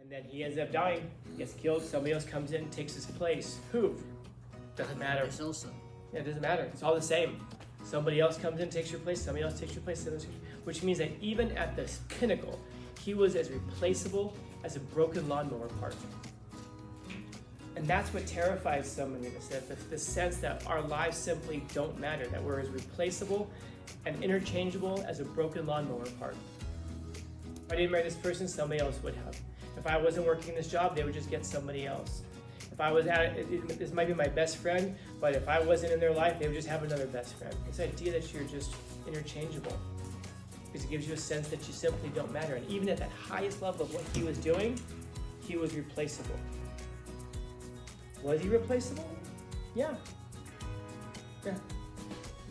And then he ends up dying, gets killed, somebody else comes in, takes his place. Who? Doesn't matter. It's also. Yeah, it doesn't matter. It's all the same. Somebody else comes in, takes your place, somebody else takes your place, which means that even at this pinnacle, he was as replaceable as a broken lawnmower part. And that's what terrifies someone in a sense, the sense that our lives simply don't matter, that we're as replaceable and interchangeable as a broken lawnmower part. If I didn't marry this person, somebody else would have. If I wasn't working this job, they would just get somebody else. If I was this might be my best friend, but if I wasn't in their life, they would just have another best friend. It's the idea that you're just interchangeable, because it gives you a sense that you simply don't matter. And even at that highest level of what he was doing, he was replaceable. Was he replaceable? Yeah. Yeah.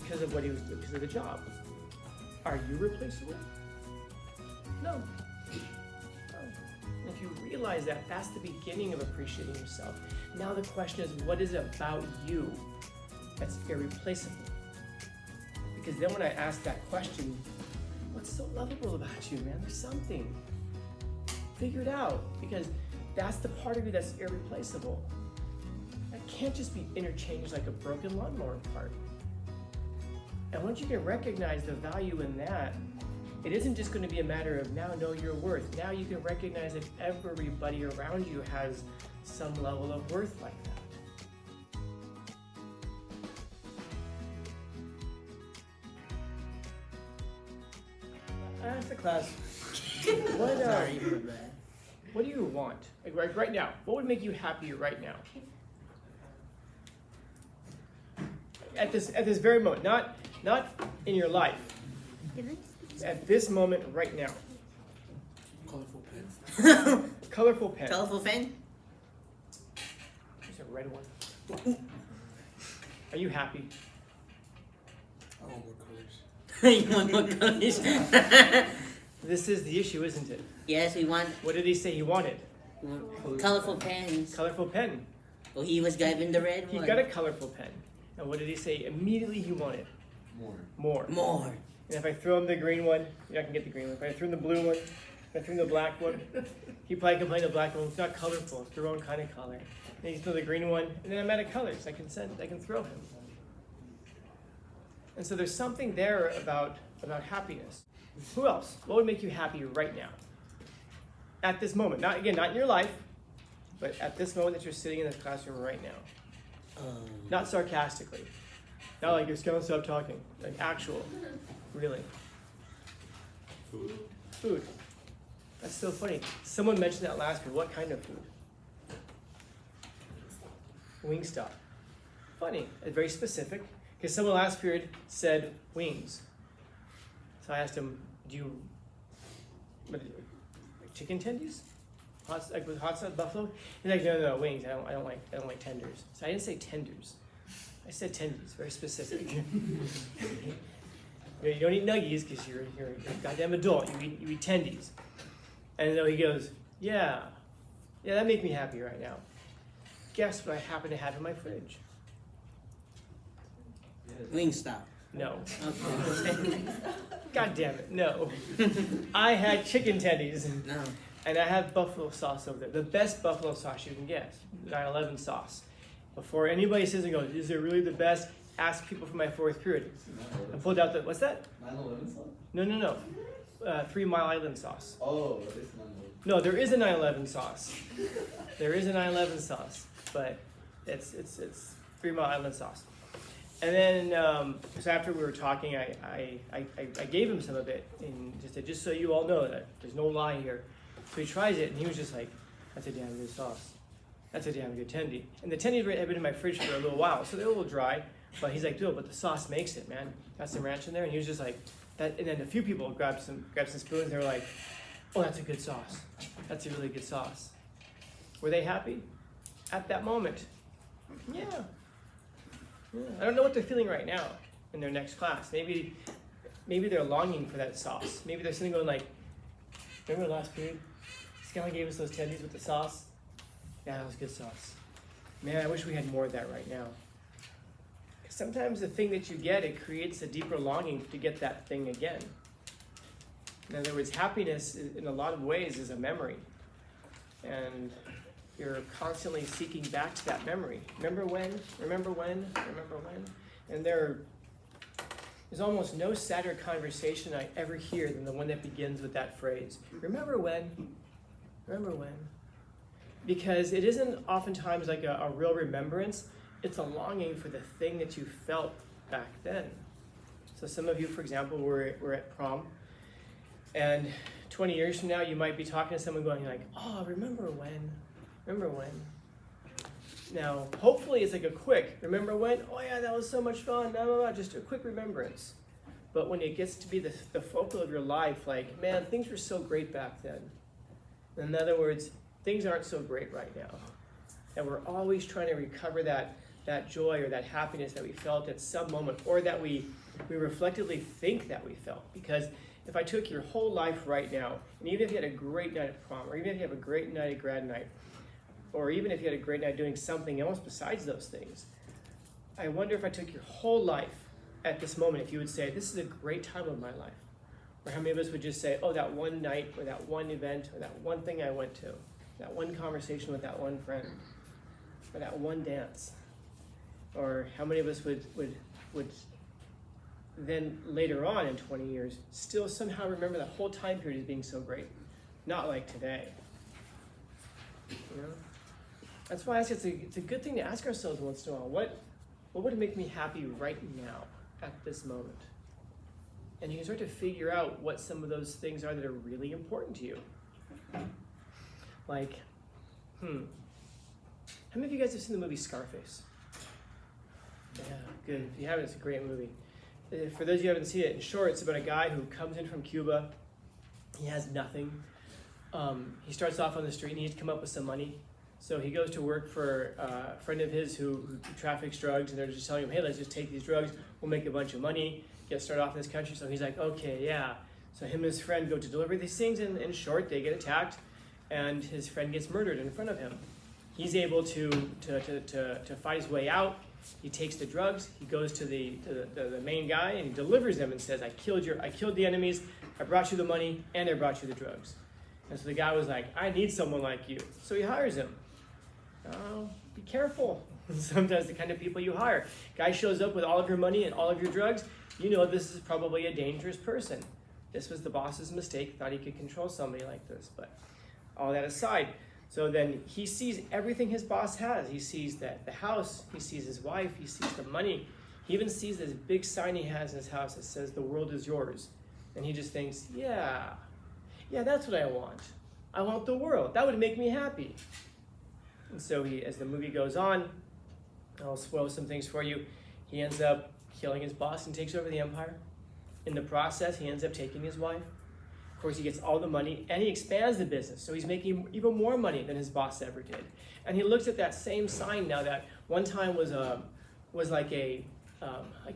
Because of what he was doing, because of the job. Are you replaceable? No. No. And if you realize that, that's the beginning of appreciating yourself. Now the question is, what is it about you that's irreplaceable? Because then when I ask that question, what's so lovable about you, man? There's something. Figure it out, because that's the part of you that's irreplaceable. That can't just be interchanged like a broken lawnmower part. And once you can recognize the value in that, it isn't just going to be a matter of now know your worth. Now you can recognize that everybody around you has some level of worth like that. I asked the class, what do you want? Like right now, what would make you happy right now? At this very moment, not in your life. At this moment right now. Colorful pen. Colorful pen. Colorful pen? There's a red one. Are you happy? I want more colors. You want more colors? This is the issue, isn't it? Yes, we want What did he say he wanted? colorful pens. Colorful pen. Well, he was given the red He one. got a colorful pen. And what did he say? Immediately he wanted more. More. And if I throw him the green one, you're not gonna get the green one. If I throw him the blue one, if I throw him the black one, he probably complained the black one. It's not colorful. It's the wrong kind of color. And he throw the green one, and then I'm out of colors. I can throw him. And so there's something there about happiness. Who else? What would make you happy right now? At this moment, not in your life, but at this moment that you're sitting in this classroom right now. Not sarcastically. Not like you're gonna stop talking. Like actual, really. Food. That's so funny. Someone mentioned that last year. What kind of food? Wingstop. Funny. It's very specific. Because someone last period said wings. So I asked him, like chicken tendies? With hot sauce buffalo? He's like, no, wings. I don't like tenders. So I didn't say tenders. I said tendies, very specific. You don't eat nuggies because you're a goddamn adult. You eat tendies. And then he goes, yeah, that makes me happy right now. Guess what I happen to have in my fridge? Wingstop. No. Okay. God damn it, no. I had chicken tendies. No. And I have buffalo sauce over there. The best buffalo sauce you can get. 9/11 sauce. Before anybody says and goes, is it really the best? Ask people from my fourth period. I pulled out what's that? 9/11 sauce? No. 3 Mile Island sauce. Oh, it's 9/11. No, there is a 9/11 sauce. There is a 9/11 sauce, but it's 3 Mile Island sauce. And then, so after we were talking, I gave him some of it and just so you all know that there's no lie here. So he tries it, and he was just like, that's a damn good sauce. That's a damn good tendy. And the tendies had been in my fridge for a little while, so they're a little dry. But he's like, dude, but the sauce makes it, man. Got some ranch in there, and he was just like, that. And then a few people grabbed some spoons, and they were like, oh, that's a good sauce. That's a really good sauce. Were they happy at that moment? Yeah. I don't know what they're feeling right now in their next class. Maybe they're longing for that sauce. Maybe they're sitting going like, remember last period? This guy gave us those tendies with the sauce. Yeah, that was good sauce. Man, I wish we had more of that right now. Because sometimes the thing that you get, it creates a deeper longing to get that thing again. In other words, happiness in a lot of ways is a memory. and you're constantly seeking back to that memory. Remember when? Remember when? Remember when? And there's almost no sadder conversation I ever hear than the one that begins with that phrase. Remember when? Remember when? Because it isn't oftentimes like a real remembrance. It's a longing for the thing that you felt back then. So some of you, for example, were at prom, and 20 years from now, you might be talking to someone going like, oh, remember when? Remember when? Now, hopefully it's like a quick, remember when? Oh yeah, that was so much fun, blah, blah, blah, just a quick remembrance. But when it gets to be the focal of your life, like, man, things were so great back then. In other words, things aren't so great right now. And we're always trying to recover that joy or that happiness that we felt at some moment, or that we reflectively think that we felt. Because if I took your whole life right now, and even if you had a great night at prom, or even if you have a great night at grad night, or even if you had a great night doing something else besides those things, I wonder if I took your whole life at this moment, if you would say, this is a great time of my life. Or how many of us would just say, oh, that one night, or that one event, or that one thing I went to, that one conversation with that one friend, or that one dance. Or how many of us would then later on in 20 years still somehow remember that whole time period as being so great? Not like today. You know? That's why I say it's a good thing to ask ourselves once in a while, what would make me happy right now at this moment? And you can start to figure out what some of those things are that are really important to you. Like, how many of you guys have seen the movie Scarface? Yeah, good. If you haven't, it's a great movie. For those of you who haven't seen it, in short, it's about a guy who comes in from Cuba. He has nothing. He starts off on the street and he needs to come up with some money. So he goes to work for a friend of his who traffics drugs, and they're just telling him, hey, let's just take these drugs, we'll make a bunch of money, get started off in this country. So he's like, okay, yeah. So him and his friend go to deliver these things, and in short, they get attacked, and his friend gets murdered in front of him. He's able to fight his way out. He takes the drugs, he goes to the main guy, and he delivers them and says, I killed the enemies, I brought you the money, and I brought you the drugs. And so the guy was like, I need someone like you. So he hires him. Oh, be careful. Sometimes the kind of people you hire. Guy shows up with all of your money and all of your drugs, you know this is probably a dangerous person. This was the boss's mistake, thought he could control somebody like this. But all that aside, so then he sees everything his boss has. He sees the house, he sees his wife, he sees the money. He even sees this big sign he has in his house that says, the world is yours. And he just thinks, yeah, that's what I want. I want the world. That would make me happy. And so he, as the movie goes on, I'll spoil some things for you, he ends up killing his boss and takes over the empire. In the process, he ends up taking his wife. Of course, he gets all the money, and he expands the business, so he's making even more money than his boss ever did. And he looks at that same sign now that one time was like a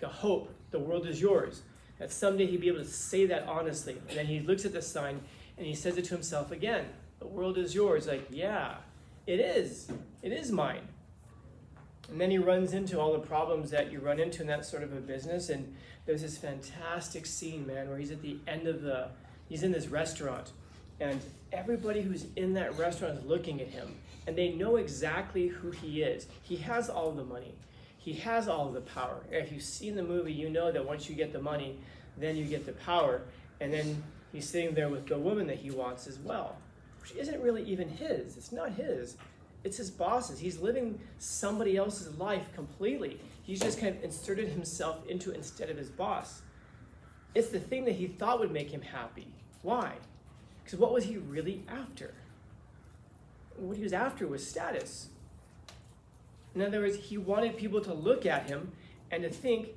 hope, the world is yours, that someday he'd be able to say that honestly. And then he looks at the sign, and he says it to himself again, the world is yours. Like, yeah, it is mine. And then he runs into all the problems that you run into in that sort of a business, and there's this fantastic scene, man, where he's at the end of he's in this restaurant, and everybody who's in that restaurant is looking at him, and they know exactly who he is. He has all the money. He has all of the power. If you've seen the movie, you know that once you get the money, then you get the power, and then he's sitting there with the woman that he wants as well, which isn't really even his. It's not his. It's his boss's. He's living somebody else's life completely. He's just kind of inserted himself into it instead of his boss. It's the thing that he thought would make him happy. Why? Because what was he really after? What he was after was status. In other words, he wanted people to look at him and to think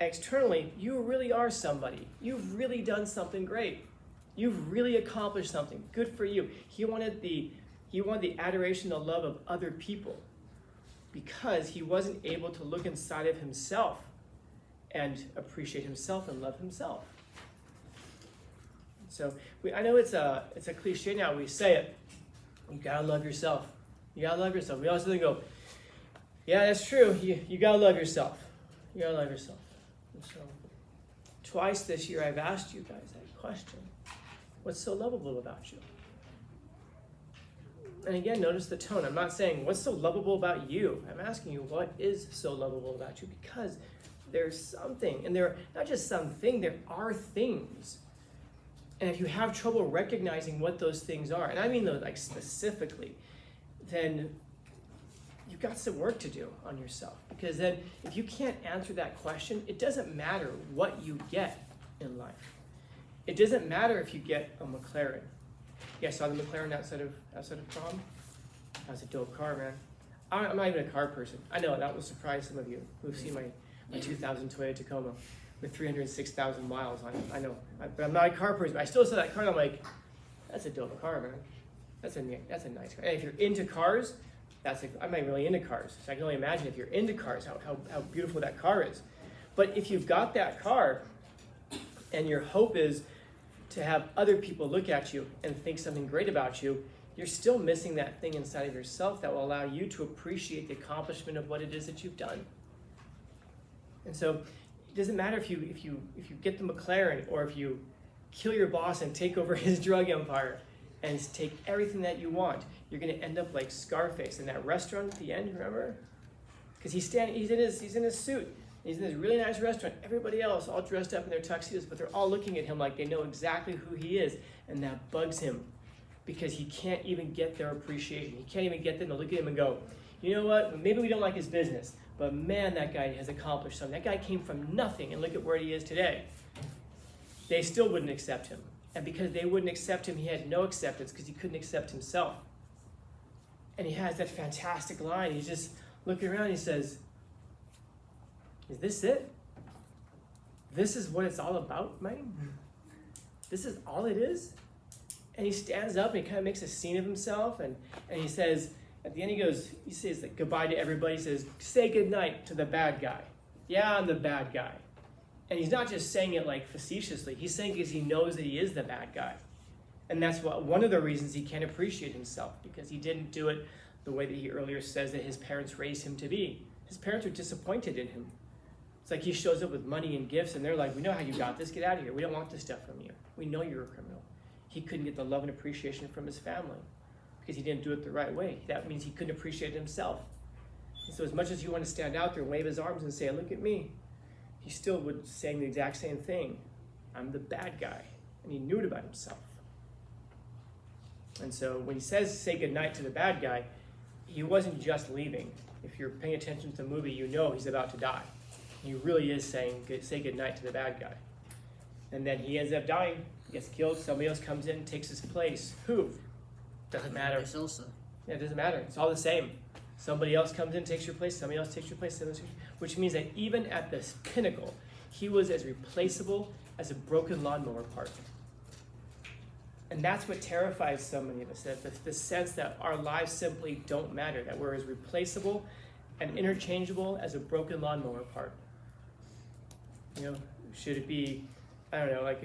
externally, you really are somebody. You've really done something great. You've really accomplished something. Good for you. He wanted the adoration, the love of other people, because he wasn't able to look inside of himself and appreciate himself and love himself. So I know it's a cliche now. We say it. You gotta love yourself. You gotta love yourself. We also go, yeah, that's true. You gotta love yourself. You gotta love yourself. And so twice this year I've asked you guys that question. What's so lovable about you? And again, notice the tone. I'm not saying, what's so lovable about you? I'm asking you, what is so lovable about you? Because there's something, and there not just something, there are things. And if you have trouble recognizing what those things are, and I mean those like specifically, then you've got some work to do on yourself. Because then if you can't answer that question, it doesn't matter what you get in life. It doesn't matter if you get a McLaren. Yeah, I saw the McLaren outside of prom. That was a dope car, man. I'm not even a car person. I know that will surprise some of you who've seen my 2000 Toyota Tacoma with 306,000 miles on it. I know, but I'm not a car person. I still saw that car and I'm like, that's a dope car, man. That's a nice car. And if you're into cars, I'm not really into cars. So I can only imagine if you're into cars, how beautiful that car is. But if you've got that car and your hope is to have other people look at you and think something great about you, you're still missing that thing inside of yourself that will allow you to appreciate the accomplishment of what it is that you've done. And so it doesn't matter if you get the McLaren or if you kill your boss and take over his drug empire and take everything that you want. You're going to end up like Scarface in that restaurant at the end, remember? Because he's in his suit. He's in this really nice restaurant. Everybody else all dressed up in their tuxedos, but they're all looking at him like they know exactly who he is. And that bugs him because he can't even get their appreciation. He can't even get them to look at him and go, you know what? Maybe we don't like his business, but man, that guy has accomplished something. That guy came from nothing and look at where he is today. They still wouldn't accept him. And because they wouldn't accept him, he had no acceptance because he couldn't accept himself. And he has that fantastic line. He's just looking around and he says, is this it? This is what it's all about, man? This is all it is? And he stands up and he kind of makes a scene of himself and he says, at the end he says like, goodbye to everybody. He says, say goodnight to the bad guy. Yeah, I'm the bad guy. And he's not just saying it like facetiously. He's saying it because he knows that he is the bad guy. And that's one of the reasons he can't appreciate himself, because he didn't do it the way that he earlier says that his parents raised him to be. His parents were disappointed in him. It's like he shows up with money and gifts and they're like, we know how you got this, get out of here. We don't want this stuff from you. We know you're a criminal. He couldn't get the love and appreciation from his family because he didn't do it the right way. That means he couldn't appreciate himself. And so as much as you want to stand out there and wave his arms and say, look at me, he still would say the exact same thing. I'm the bad guy. And he knew it about himself. And so when he says, say goodnight to the bad guy, he wasn't just leaving. If you're paying attention to the movie, you know he's about to die. He really is saying, say goodnight to the bad guy. And then he ends up dying, gets killed, somebody else comes in and takes his place. Who? Doesn't matter. Yeah, it doesn't matter. It's all the same. Somebody else comes in, takes your place, somebody else takes your place, which means that even at this pinnacle, he was as replaceable as a broken lawnmower part. And that's what terrifies so many of us, that the sense that our lives simply don't matter, that we're as replaceable and interchangeable as a broken lawnmower part. You know, should it be, I don't know, like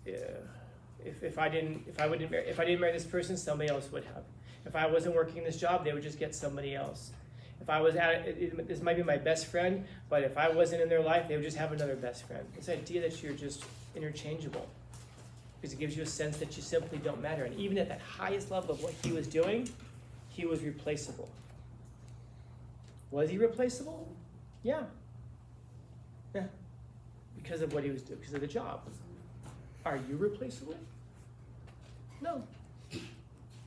if I didn't marry this person, somebody else would have. If I wasn't working this job, they would just get somebody else. If I was this might be my best friend, but if I wasn't in their life, they would just have another best friend. This idea that you're just interchangeable, because it gives you a sense that you simply don't matter. And even at that highest level of what he was doing, he was replaceable. Was he replaceable? Yeah. Yeah. Because of what he was doing, because of the job. Are you replaceable? No.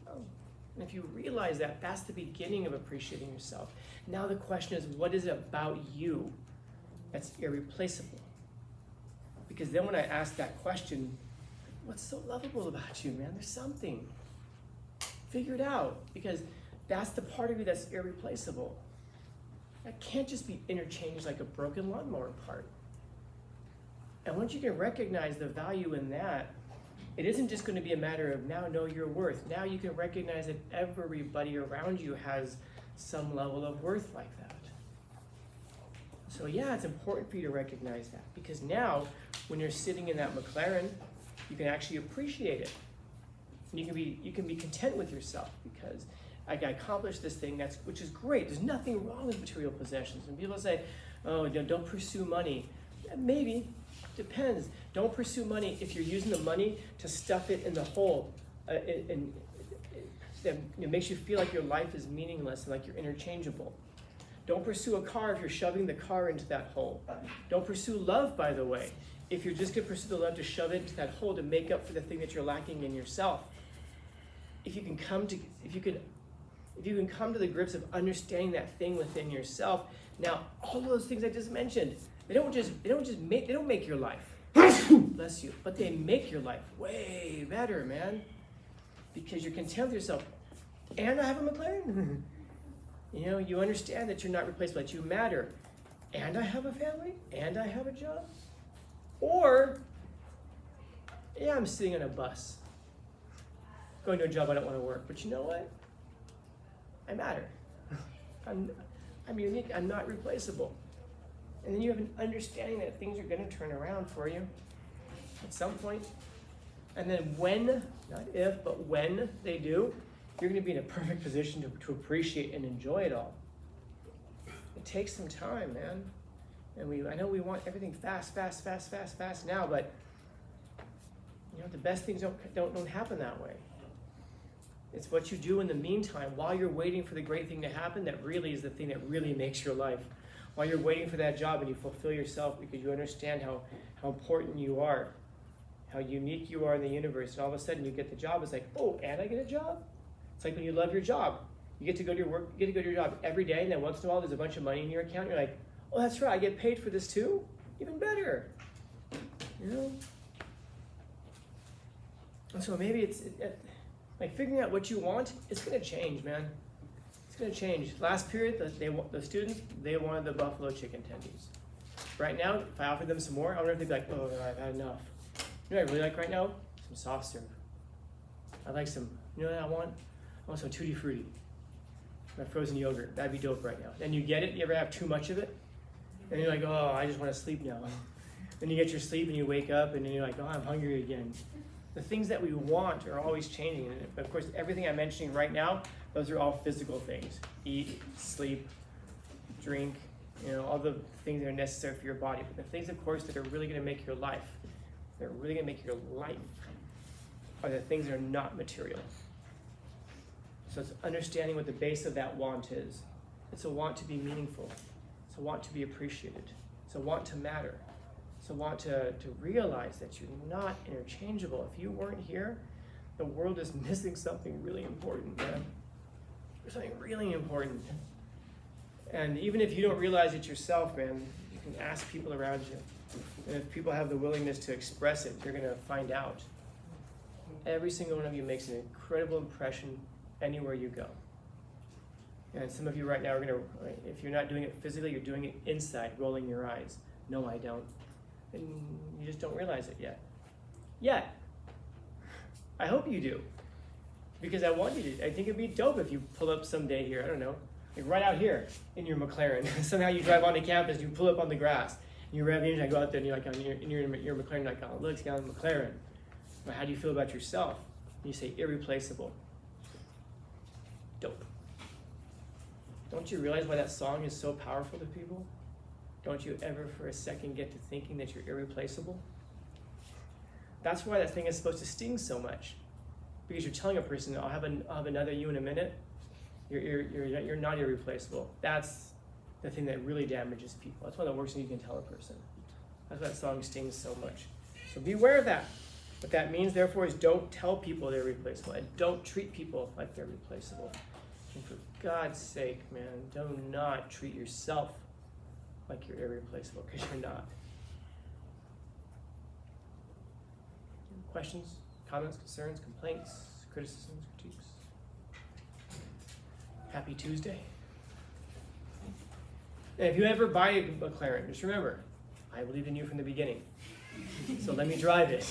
No. And if you realize that, that's the beginning of appreciating yourself. Now the question is, what is it about you that's irreplaceable? Because then when I ask that question, what's so lovable about you, man? There's something. Figure it out, because that's the part of you that's irreplaceable. That can't just be interchanged like a broken lawnmower part. And once you can recognize the value in that, it isn't just going to be a matter of now know your worth. Now you can recognize that everybody around you has some level of worth like that. So yeah, it's important for you to recognize that, because now when you're sitting in that McLaren, you can actually appreciate it. And you can be content with yourself, because I accomplished this thing, which is great. There's nothing wrong with material possessions. And people say, oh, don't pursue money. Maybe. Depends. Don't pursue money if you're using the money to stuff it in the hole, makes you feel like your life is meaningless and like you're interchangeable. Don't pursue a car if you're shoving the car into that hole. Don't pursue love, by the way, if you're just going to pursue the love to shove it into that hole to make up for the thing that you're lacking in yourself. If you can come to the grips of understanding that thing within yourself, now all of those things I just mentioned, they don't make your life. Bless you. But they make your life way better, man. Because you're content with yourself. And I have a McLaren. You understand that you're not replaceable, that you matter. And I have a family. And I have a job. Or, yeah, I'm sitting on a bus. Going to a job I don't want to work. But you know what? I matter. I'm unique. I'm not replaceable. And then you have an understanding that things are going to turn around for you at some point. And then when, not if, but when they do, you're going to be in a perfect position to appreciate and enjoy it all. It takes some time, man. And I know we want everything fast now, but the best things don't happen that way. It's what you do in the meantime while you're waiting for the great thing to happen that really is the thing that really makes your life. While you're waiting for that job and you fulfill yourself because you understand how important you are, how unique you are in the universe, and all of a sudden you get the job, it's like, oh, and I get a job? It's like when you love your job. You get to go to your work, you get to go to your job every day, and then once in a while there's a bunch of money in your account, and you're like, oh, that's right, I get paid for this too? Even better. And so maybe it's like figuring out what you want, it's going to change, man. It's going to change. Last period, the students, they wanted the buffalo chicken tendies. Right now, if I offered them some more, I wonder if they'd be like, oh, I've had enough. You know what I really like right now? Some soft serve. I like some, you know what I want? I want some Tutti Frutti. My frozen yogurt. That'd be dope right now. And you get it, you ever have too much of it? And you're like, oh, I just want to sleep now. Then you get your sleep and you wake up and then you're like, oh, I'm hungry again. The things that we want are always changing. And of course, everything I'm mentioning right now, those are all physical things. Eat, sleep, drink, all the things that are necessary for your body. But the things, of course, that are really going to make your life, are the things that are not material. So it's understanding what the base of that want is. It's a want to be meaningful. It's a want to be appreciated. It's a want to matter. It's a want to realize that you're not interchangeable. If you weren't here, the world is missing something really important, man. There's something really important. And even if you don't realize it yourself, man, you can ask people around you. And if people have the willingness to express it, you're going to find out. Every single one of you makes an incredible impression anywhere you go. And some of you right now are going to, if you're not doing it physically, you're doing it inside, rolling your eyes. No, I don't. And you just don't realize it yet. Yet. I hope you do. Because I want you to. I think it'd be dope if you pull up someday here, I don't know, like right out here in your McLaren. Somehow you drive onto campus, you pull up on the grass, and you rev the engine, I go out there and you're like, in your McLaren, you're like, oh, look, it's got a McLaren. Well, how do you feel about yourself? And you say, irreplaceable. Dope. Don't you realize why that song is so powerful to people? Don't you ever for a second get to thinking that you're irreplaceable? That's why that thing is supposed to sting so much. Because you're telling a person, I'll have another you in a minute. You're not irreplaceable. That's the thing that really damages people. That's one of the worst things you can tell a person. That's why that song stings so much. So be aware of that. What that means, therefore, is don't tell people they're replaceable. And don't treat people like they're replaceable. And for God's sake, man, do not treat yourself like you're irreplaceable, because you're not. Questions, comments, concerns, complaints, criticisms, critiques? Happy Tuesday. And if you ever buy a McLaren, just remember, I believed in you from the beginning. So let me drive it.